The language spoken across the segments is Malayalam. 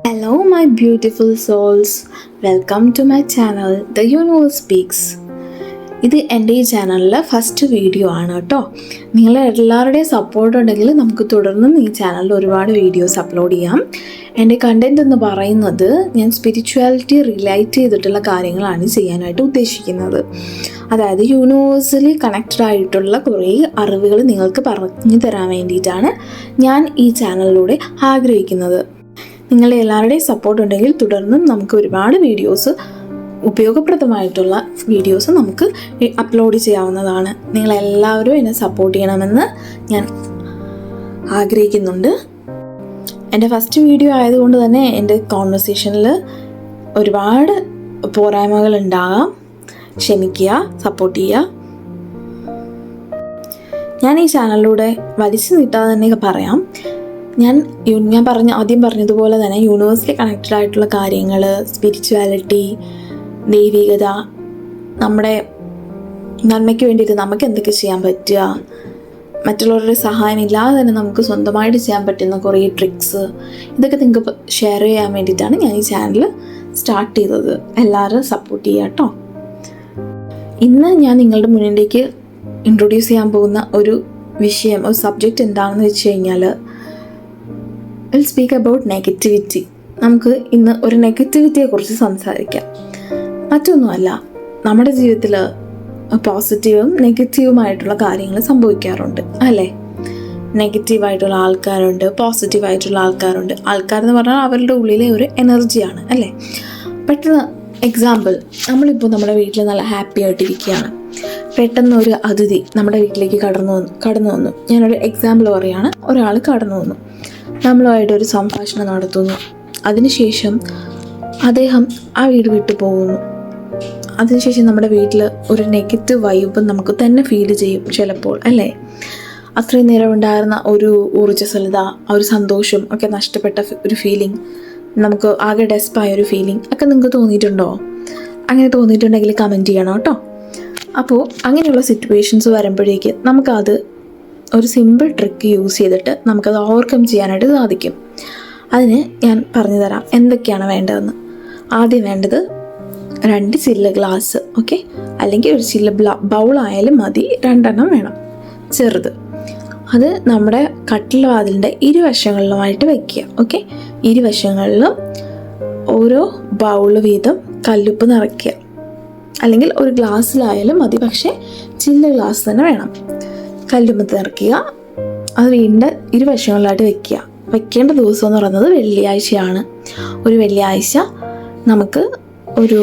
Hello, my beautiful souls. Welcome to my channel, The Universe Speaks. ഇത് എൻ്റെ ഈ ചാനലിലെ ഫസ്റ്റ് വീഡിയോ ആണ് കേട്ടോ. നിങ്ങളെല്ലാവരുടെയും സപ്പോർട്ട് ഉണ്ടെങ്കിൽ നമുക്ക് തുടർന്നും ഈ ചാനലിൽ ഒരുപാട് വീഡിയോസ് അപ്ലോഡ് ചെയ്യാം. എൻ്റെ കണ്ടൻറ് എന്ന് പറയുന്നത് ഞാൻ സ്പിരിച്വാലിറ്റി റിലേറ്റ് ചെയ്തിട്ടുള്ള കാര്യങ്ങളാണ് ചെയ്യാനായിട്ട് ഉദ്ദേശിക്കുന്നത്. അതായത് യൂണിവേഴ്സലി കണക്റ്റഡ് ആയിട്ടുള്ള കുറേ അറിവുകൾ നിങ്ങൾക്ക് പറഞ്ഞു തരാൻ വേണ്ടിയിട്ടാണ് ഞാൻ ഈ ചാനലിലൂടെ ആഗ്രഹിക്കുന്നത്. നിങ്ങളുടെ എല്ലാവരുടെയും സപ്പോർട്ട് ഉണ്ടെങ്കിൽ തുടർന്നും നമുക്ക് ഒരുപാട് വീഡിയോസ്, ഉപയോഗപ്രദമായിട്ടുള്ള വീഡിയോസ് നമുക്ക് അപ്ലോഡ് ചെയ്യാവുന്നതാണ്. നിങ്ങളെല്ലാവരും എന്നെ സപ്പോർട്ട് ചെയ്യണമെന്ന് ഞാൻ ആഗ്രഹിക്കുന്നുണ്ട്. എൻ്റെ ഫസ്റ്റ് വീഡിയോ ആയതുകൊണ്ട് തന്നെ എൻ്റെ കോൺവെർസേഷനിൽ ഒരുപാട് പോരായ്മകൾ ഉണ്ടാകാം. ക്ഷമിക്കുക, സപ്പോർട്ട് ചെയ്യുക. ഞാൻ ഈ ചാനലിലൂടെ വലിച്ചു നീട്ടാതെ തന്നെ പറയാം, ഞാൻ ആദ്യം പറഞ്ഞതുപോലെ തന്നെ യൂണിവേഴ്സിറ്റി കണക്റ്റഡ് ആയിട്ടുള്ള കാര്യങ്ങൾ, സ്പിരിച്വാലിറ്റി, ദൈവികത, നമ്മുടെ നന്മയ്ക്ക് വേണ്ടിയിട്ട് നമുക്ക് എന്തൊക്കെ ചെയ്യാൻ പറ്റുക, മറ്റുള്ളവരുടെ സഹായം ഇല്ലാതെ തന്നെ നമുക്ക് സ്വന്തമായിട്ട് ചെയ്യാൻ പറ്റുന്ന കുറേ ട്രിക്സ്, ഇതൊക്കെ നിങ്ങൾക്ക് ഷെയർ ചെയ്യാൻ വേണ്ടിയിട്ടാണ് ഞാൻ ഈ ചാനൽ സ്റ്റാർട്ട് ചെയ്തത്. എല്ലാവരും സപ്പോർട്ട് ചെയ്യുക കേട്ടോ. ഇന്ന് ഞാൻ നിങ്ങളുടെ മുന്നിലേക്ക് ഇൻട്രൊഡ്യൂസ് ചെയ്യാൻ പോകുന്ന ഒരു വിഷയം, ഒരു സബ്ജക്റ്റ് എന്താണെന്ന് വെച്ച് കഴിഞ്ഞാൽ വിൽ സ്പീക്ക് അബൌട്ട് നെഗറ്റിവിറ്റി. നമുക്ക് ഇന്ന് ഒരു നെഗറ്റിവിറ്റിയെക്കുറിച്ച് സംസാരിക്കാം. മറ്റൊന്നുമല്ല, നമ്മുടെ ജീവിതത്തിൽ പോസിറ്റീവും നെഗറ്റീവുമായിട്ടുള്ള കാര്യങ്ങൾ സംഭവിക്കാറുണ്ട് അല്ലേ? നെഗറ്റീവായിട്ടുള്ള ആൾക്കാരുണ്ട്, പോസിറ്റീവായിട്ടുള്ള ആൾക്കാരുണ്ട്. ആൾക്കാരെന്ന് പറഞ്ഞാൽ അവരുടെ ഉള്ളിലെ ഒരു എനർജിയാണ് അല്ലേ? പെട്ടെന്ന് എക്സാമ്പിൾ, നമ്മളിപ്പോൾ നമ്മുടെ വീട്ടിൽ നല്ല ഹാപ്പി ആയിട്ടിരിക്കുകയാണ്. പെട്ടെന്ന് ഒരു അതിഥി നമ്മുടെ വീട്ടിലേക്ക് കടന്നു വന്നു. ഞാനൊരു എക്സാമ്പിൾ പറയുകയാണ്. ഒരാൾ കടന്നു വന്നു, നമ്മളുമായിട്ടൊരു സംഭാഷണം നടത്തുന്നു. അതിനുശേഷം അദ്ദേഹം ആ വീട് വിട്ടു പോകുന്നു. അതിനുശേഷം നമ്മുടെ വീട്ടിൽ ഒരു നെഗറ്റീവ് വൈബ് നമുക്ക് തന്നെ ഫീൽ ചെയ്യും ചിലപ്പോൾ അല്ലേ? അത്രയും നേരം ഉണ്ടായിരുന്ന ഒരു ഊർജ്ജസ്വലത, ഒരു സന്തോഷം ഒക്കെ നഷ്ടപ്പെട്ട ഒരു ഫീലിംഗ്, നമുക്ക് ആകെ ഡെസ്പായ ഒരു ഫീലിംഗ് ഒക്കെ നിങ്ങൾക്ക് തോന്നിയിട്ടുണ്ടോ? അങ്ങനെ തോന്നിയിട്ടുണ്ടെങ്കിൽ കമൻറ്റ് ചെയ്യണം കേട്ടോ. അപ്പോൾ അങ്ങനെയുള്ള സിറ്റുവേഷൻസ് വരുമ്പോഴേക്ക് നമുക്കത് ഒരു സിമ്പിൾ ട്രിക്ക് യൂസ് ചെയ്തിട്ട് നമുക്കത് ഓവർകം ചെയ്യാനായിട്ട് സാധിക്കും. അതിന് ഞാൻ പറഞ്ഞു തരാം എന്തൊക്കെയാണ് വേണ്ടതെന്ന്. ആദ്യം വേണ്ടത് 2 ചില്ല് ഗ്ലാസ്, ഓക്കെ? അല്ലെങ്കിൽ ഒരു ചില്ല് ബൗളായാലും മതി, 2 എണ്ണം വേണം, ചെറുത്. അത് നമ്മുടെ കട്ടിൽ വാതിലിൻ്റെ ഇരുവശങ്ങളിലുമായിട്ട് വയ്ക്കുക, ഓക്കെ? ഇരുവശങ്ങളിലും ഓരോ ബൗള് വീതം കല്ലുപ്പ് നിറയ്ക്കുക. അല്ലെങ്കിൽ ഒരു ഗ്ലാസ്സിലായാലും മതി, പക്ഷേ ചില്ല് ഗ്ലാസ് തന്നെ വേണം. കല്ലുപ്പ് നിറയ്ക്കുക. അത് വീണ്ടും ഇരുവശങ്ങളിലായിട്ട് വയ്ക്കുക. വയ്ക്കേണ്ട ദിവസം എന്ന് പറയുന്നത് വെള്ളിയാഴ്ചയാണ്. ഒരു വെള്ളിയാഴ്ച നമുക്ക് ഒരു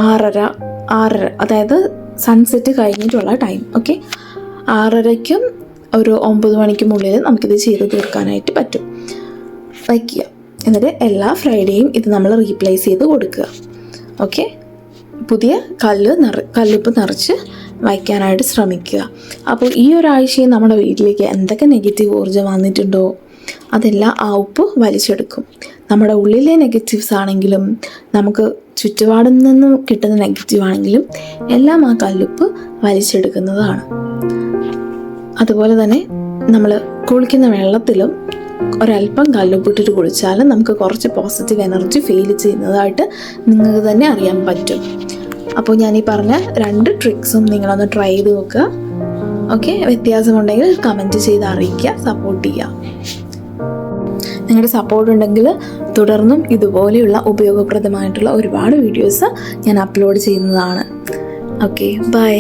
6:30, അതായത് സൺസെറ്റ് കഴിഞ്ഞിട്ടുള്ള ടൈം, ഓക്കെ? 6:30ക്കും ഒരു 9 മണിക്കും ഉള്ളിൽ നമുക്കിത് ചെയ്ത് തീർക്കാനായിട്ട് പറ്റും. വയ്ക്കുക. എന്നിട്ട് എല്ലാ ഫ്രൈഡേയും ഇത് നമ്മൾ റീപ്ലേസ് ചെയ്ത് കൊടുക്കുക, ഓക്കെ? പുതിയ കല്ലുപ്പ് നിറച്ച് വയ്ക്കാനായിട്ട് ശ്രമിക്കുക. അപ്പോൾ ഈ ഒരാഴ്ചയും നമ്മുടെ വീട്ടിലേക്ക് എന്തൊക്കെ നെഗറ്റീവ് ഊർജ്ജം വന്നിട്ടുണ്ടോ അതെല്ലാം ആ ഉപ്പ് വലിച്ചെടുക്കും. നമ്മുടെ ഉള്ളിലെ നെഗറ്റീവ്സ് ആണെങ്കിലും നമുക്ക് ചുറ്റുപാടിൽ നിന്നും കിട്ടുന്ന നെഗറ്റീവ് ആണെങ്കിലും എല്ലാം ആ കല്ലുപ്പ് വലിച്ചെടുക്കുന്നതാണ്. അതുപോലെ തന്നെ നമ്മൾ കുളിക്കുന്ന വെള്ളത്തിലും ഒരല്പം കല്ലുപ്പിട്ടിട്ട് കുളിച്ചാലും നമുക്ക് കുറച്ച് പോസിറ്റീവ് എനർജി ഫീൽ ചെയ്യുന്നതായിട്ട് നിങ്ങൾക്ക് തന്നെ അറിയാൻ പറ്റും. അപ്പോൾ ഞാൻ ഈ പറഞ്ഞ 2 ട്രിക്സും നിങ്ങളൊന്ന് ട്രൈ ചെയ്ത് നോക്കുക, ഓക്കെ? വ്യത്യാസമുണ്ടെങ്കിൽ കമൻറ്റ് ചെയ്ത് അറിയിക്കുക, സപ്പോർട്ട് ചെയ്യുക. നിങ്ങളുടെ സപ്പോർട്ട് ഉണ്ടെങ്കിൽ തുടർന്നും ഇതുപോലെയുള്ള ഉപയോഗപ്രദമായിട്ടുള്ള ഒരുപാട് വീഡിയോസ് ഞാൻ അപ്ലോഡ് ചെയ്യുന്നതാണ്. Okay, by.